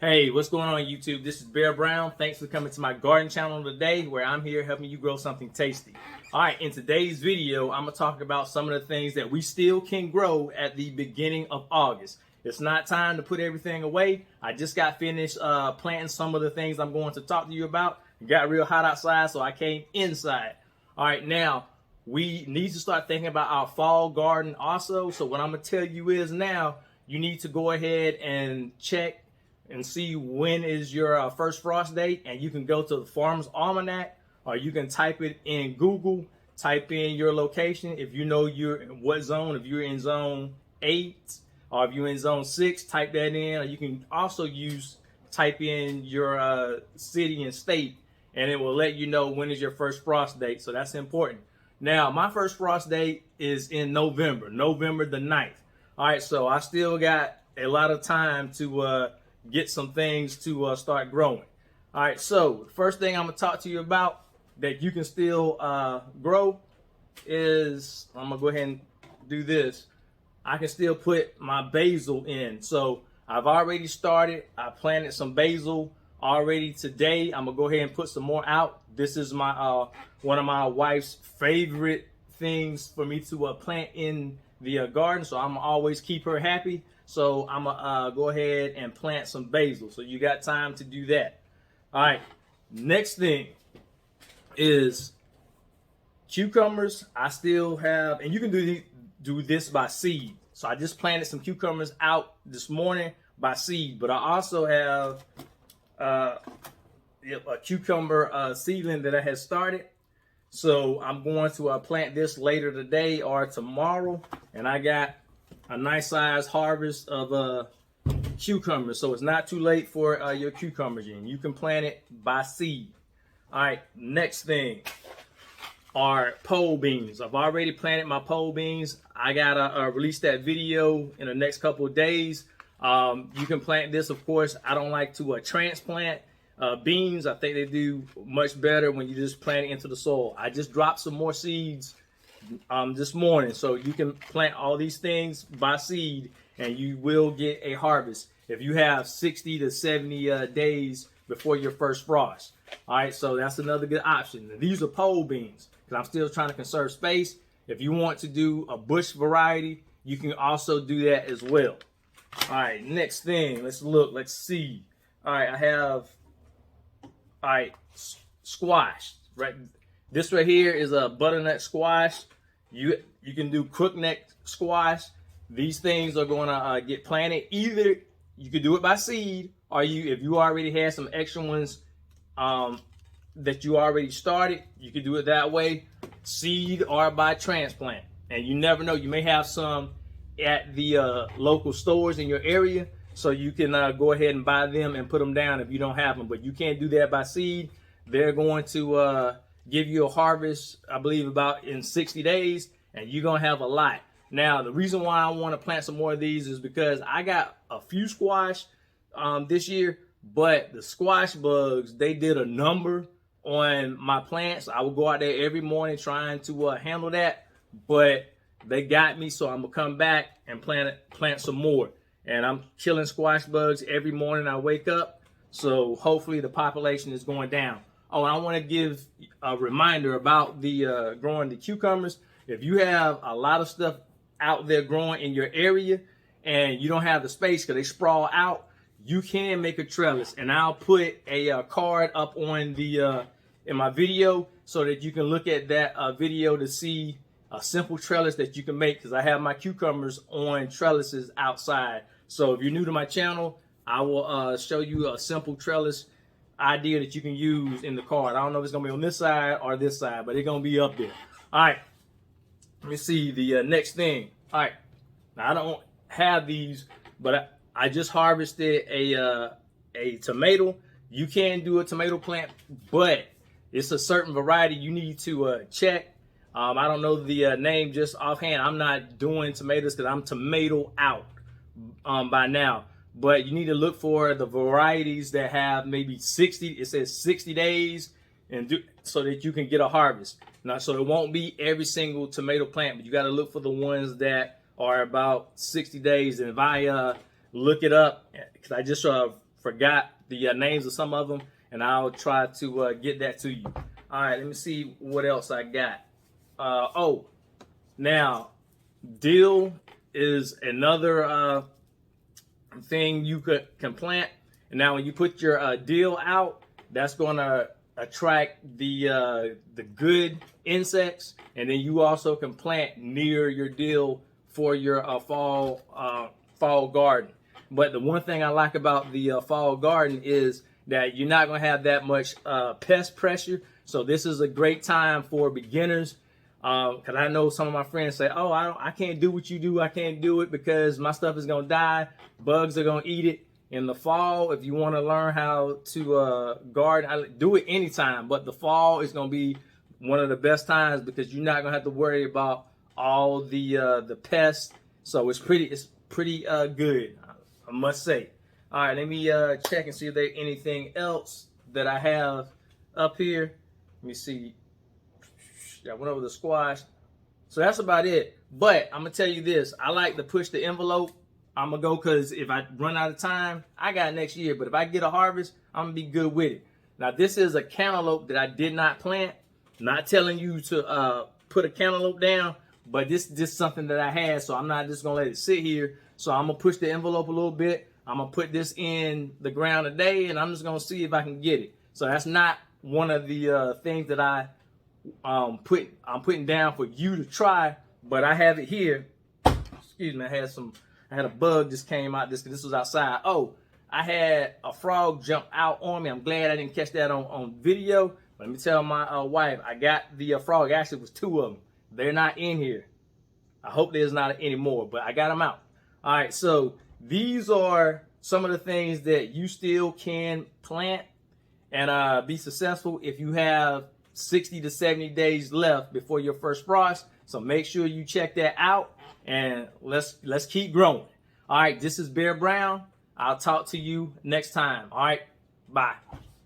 Hey, what's going on YouTube? This is Bear Brown. Thanks for coming to my garden channel today, where I'm here helping you grow something tasty. All right, in today's video, I'm going to talk about some of the things that we still can grow at the beginning of August. It's not time to put everything away. I just got finished planting some of the things I'm going to talk to you about. It got real hot outside, so I came inside. All right, now we need to start thinking about our fall garden also. So what I'm going to tell you is now you need to go ahead and check and see when is your first frost date, and you can go to the Farmer's Almanac, or you can type it in Google, type in your location. If you know you're in what zone, if you're in zone 8 or if you're in zone 6, type that in. Or you can also type in your city and state, and it will let you know when is your first frost date. So that's important. Now, my first frost date is in November the 9th. All right, so I still got a lot of time to get some things to start growing. All right, so the first thing I'm gonna talk to you about that you can still grow is, I'm gonna go ahead and do this. I can still put my basil in. So I've already started. I planted some basil already today. I'm gonna go ahead and put some more out. This is my one of my wife's favorite things for me to plant in the garden, so I'm always keep her happy. So I'm gonna go ahead and plant some basil. So you got time to do that. All right, next thing is cucumbers. I still have, and you can do this by seed. So I just planted some cucumbers out this morning by seed, but I also have a cucumber seedling that I had started. So I'm going to plant this later today or tomorrow, and I got a nice size harvest of cucumbers. So it's not too late for your cucumbers, and you can plant it by seed. All right, next thing are pole beans. I've already planted my pole beans. I gotta release that video in the next couple of days. You can plant this, of course. I don't like to transplant beans. I think they do much better when you just plant it into the soil. I just dropped some more seeds this morning, so you can plant all these things by seed and you will get a harvest if you have 60 to 70 days before your first frost. All right, so that's another good option. These are pole beans because I'm still trying to conserve space. If you want to do a bush variety, you can also do that as well. All right, next thing, let's see. All right, I have squash. Right, this right here is a butternut squash. You can do crookneck squash. These things are going to get planted. Either you could do it by seed, or if you already had some extra ones that you already started, you could do it that way, seed or by transplant. And you never know, you may have some at the local stores in your area, so you can go ahead and buy them and put them down if you don't have them. But you can't do that by seed. They're going to give you a harvest, I believe, about in 60 days, and you're gonna have a lot. Now, the reason why I want to plant some more of these is because I got a few squash this year, but the squash bugs, they did a number on my plants. I would go out there every morning trying to handle that, but they got me, so I'm gonna come back and plant some more. And I'm killing squash bugs every morning I wake up, so hopefully the population is going down. Oh, and I want to give a reminder about the growing the cucumbers. If you have a lot of stuff out there growing in your area and you don't have the space because they sprawl out, you can make a trellis. And I'll put a card up on the in my video so that you can look at that video to see a simple trellis that you can make, because I have my cucumbers on trellises outside. So if you're new to my channel, I will show you a simple trellis idea that you can use in the card. I don't know if it's gonna be on this side or this side, but it's gonna be up there. All right, let me see the next thing. All right, now I don't have these, but I just harvested a tomato. You can do a tomato plant, but it's a certain variety you need to check. I don't know the name just offhand. I'm not doing tomatoes because I'm tomato out by now. But you need to look for the varieties that have maybe 60, it says 60 days, and so that you can get a harvest. Now, so it won't be every single tomato plant, but you got to look for the ones that are about 60 days. And if I look it up, because I just forgot the names of some of them, and I'll try to get that to you. All right, let me see what else I got. Oh, now dill is another thing you can plant. And now when you put your dill out, that's going to attract the good insects, and then you also can plant near your dill for your fall garden. But the one thing I like about the fall garden is that you're not going to have that much pest pressure. So this is a great time for beginners. Because I know some of my friends say, oh, I can't do what you do. I can't do it because my stuff is going to die. Bugs are going to eat it. In the fall, if you want to learn how to garden, do it anytime. But the fall is going to be one of the best times because you're not going to have to worry about all the pests. So it's pretty good, I must say. All right, let me check and see if there's anything else that I have up here. Let me see. I went over the squash. So that's about it. But I'm going to tell you this. I like to push the envelope. I'm going to go because if I run out of time, I got next year. But if I get a harvest, I'm going to be good with it. Now, this is a cantaloupe that I did not plant. Not telling you to put a cantaloupe down, but this is just something that I had. So I'm not just going to let it sit here. So I'm going to push the envelope a little bit. I'm going to put this in the ground today, and I'm just going to see if I can get it. So that's not one of the things that I'm putting down for you to try, but I have it here. Excuse me, I had a bug just came out. This was outside. Oh, I had a frog jump out on me. I'm glad I didn't catch that on video. Let me tell my wife, I got the frog. Actually, it was 2 of them. They're not in here. I hope there's not any more, but I got them out. All right, so these are some of the things that you still can plant and be successful if you have 60 to 70 days left before your first frost. So make sure you check that out, and let's keep growing. All right, this is Bear Brown. I'll talk to you next time. All right, bye.